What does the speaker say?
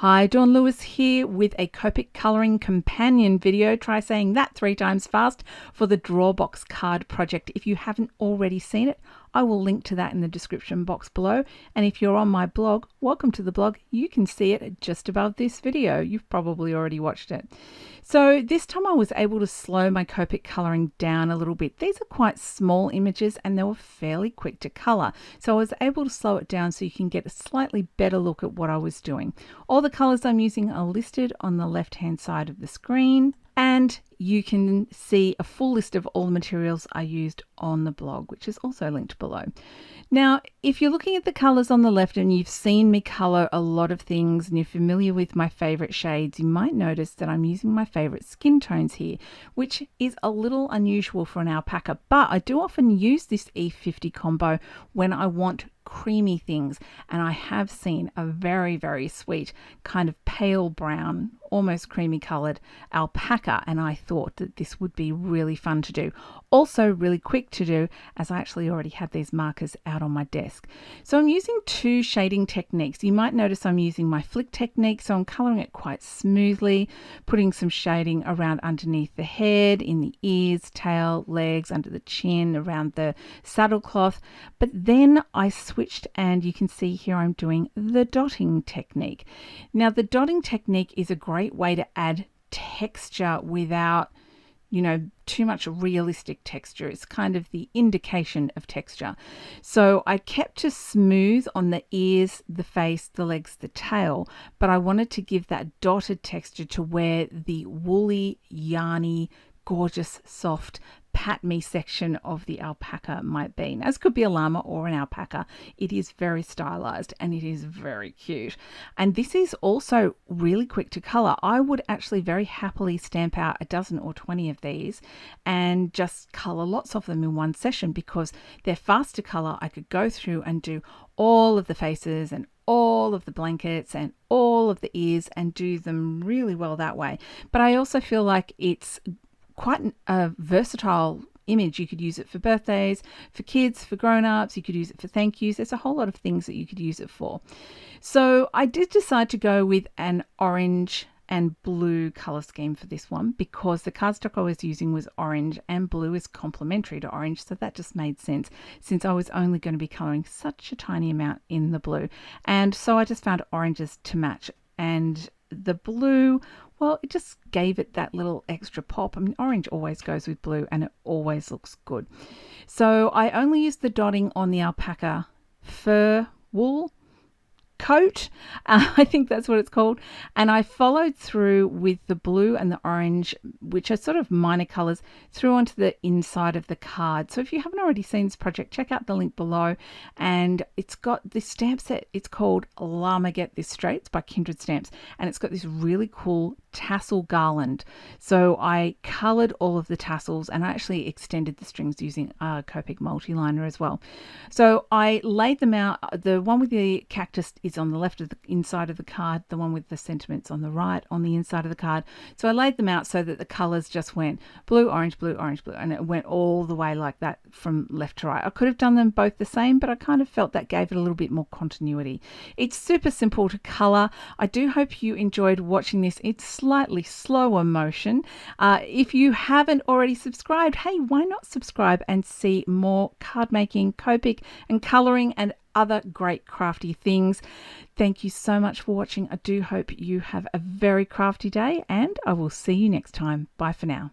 Hi, Dawn Lewis here with a Copic colouring companion video. Try saying that 3 times fast for the Drawbox card project. If you haven't already seen it, I will link to that in the description box below. And if you're on my blog, welcome to the blog. You can see it just above this video. You've probably already watched it. So this time I was able to slow my Copic colouring down a little bit. These are quite small images and they were fairly quick to colour. So I was able to slow it down so you can get a slightly better look at what I was doing. All the colours I'm using are listed on the left hand side of the screen, and you can see a full list of all the materials I used on the blog, which is also linked below. Now, if you're looking at the colours on the left and you've seen me colour a lot of things and you're familiar with my favourite shades, you might notice that I'm using my favourite skin tones here, which is a little unusual for an alpaca, but I do often use this E50 combo when I want creamy things, and I have seen a very, very sweet kind of pale brown, almost creamy coloured alpaca, and I thought that this would be really fun to do. Also really quick to do, as I actually already had these markers out on my desk. So I'm using 2 shading techniques. You might notice I'm using my flick technique, so I'm colouring it quite smoothly, putting some shading around underneath the head, in the ears, tail, legs, under the chin, around the saddle cloth. But then I switched, and you can see here I'm doing the dotting technique. Now the dotting technique is a great way to add texture without, too much realistic texture. It's kind of the indication of texture. So I kept to smooth on the ears, the face, the legs, the tail, but I wanted to give that dotted texture to where the woolly, yarny, gorgeous, soft, pat me section of the alpaca might be. Now, this could be a llama or an alpaca. It is very stylized and it is very cute. And this is also really quick to color. I would actually very happily stamp out a dozen or 20 of these and just color lots of them in one session because they're fast to color. I could go through and do all of the faces and all of the blankets and all of the ears and do them really well that way. But I also feel like it's quite a versatile image. You could use it for birthdays, for kids, for grown-ups. You could use it for thank yous. There's a whole lot of things that you could use it for. So I did decide to go with an orange and blue color scheme for this one because the cardstock I was using was orange and blue is complementary to orange, so that just made sense since I was only going to be coloring such a tiny amount in the blue. And so I just found oranges to match, and the blue, well, it just gave it that little extra pop. I mean, orange always goes with blue and it always looks good. So I only used the dotting on the alpaca fur wool coat, I think that's what it's called, and I followed through with the blue and the orange, which are sort of minor colors, through onto the inside of the card. So if you haven't already seen this project, check out the link below, and it's got this stamp set. It's called Llama Get This Straight. It's by Kindred Stamps, and it's got this really cool tassel garland. So I colored all of the tassels and I actually extended the strings using a Copic multi-liner as well. So I laid them out. The one with the cactus is on the left of the inside of the card, the one with the sentiments on the right on the inside of the card. So I laid them out so that the colors just went blue, orange, blue, orange, blue, and it went all the way like that from left to right. I could have done them both the same, but I kind of felt that gave it a little bit more continuity. It's super simple to color. I do hope you enjoyed watching this. It's slightly slower motion. If you haven't already subscribed, hey, why not subscribe and see more card making, Copic and coloring and other great crafty things. Thank you so much for watching. I do hope you have a very crafty day, and I will see you next time. Bye for now.